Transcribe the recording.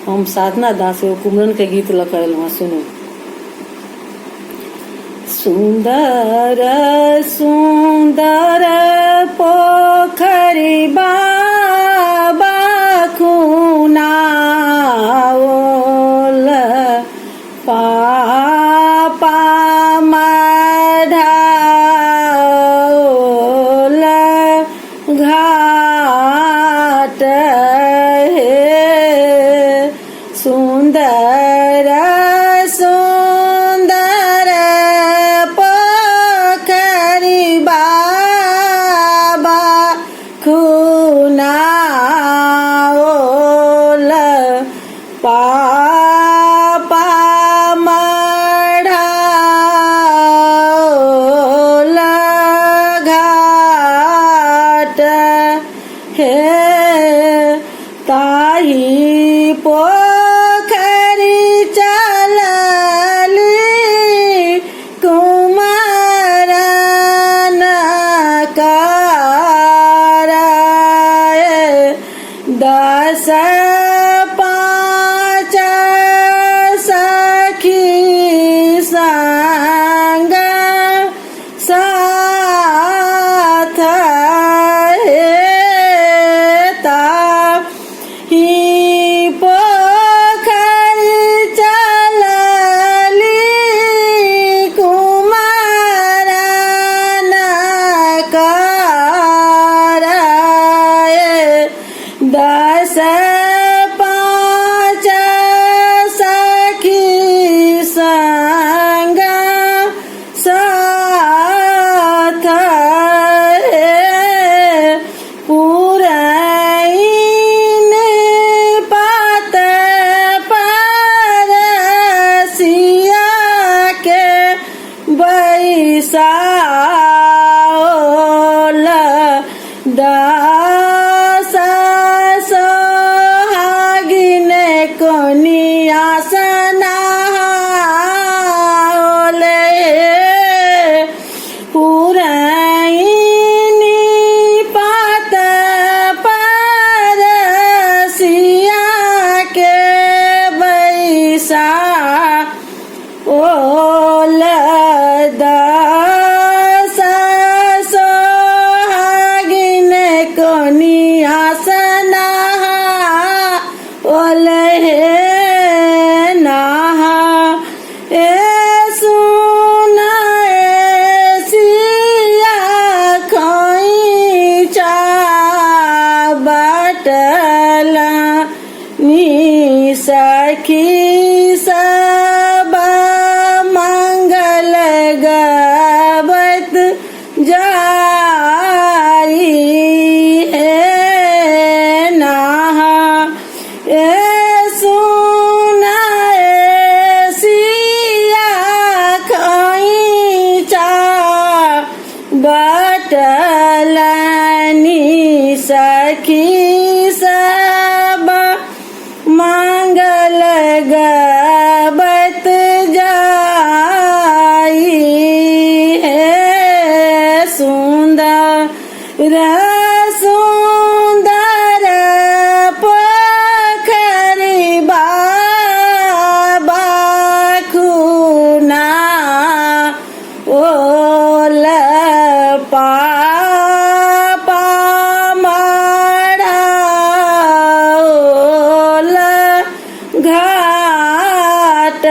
हम साधना दास एगो कुमरन के गीत लखल वहाँ सुनू। सुंदर सुंदर पोखरी बाबा खुनाओल पापा मढ़ाओल घाट सुंदर सुंदर पोखरी बाबा खुनाओल पापा मढ़ाओल घाट हे ताही पोखरी चलली कुमारन कराए 10 5 सखी संग साथ ही पोखरी चलली कुमारन कराए 10 5 सखी संग साथ पुरैन पात परसिया के बैसाओल 10 सोहागिन कोनिया सनाओल पुरैन पात परसिया के बैसाओल 10 सोहागिन कोनिया सनाओल नहा ए सुना सिया खोइचा बटला नी सखी सब मंगल गावत जाई है नहा ए सुना सिया खोइचा बटलनी सखी सब मंगल गावत जाई है सुंदर सुंदर पोखरी बाबा खुनाओल पापा मढ़ाओल घाट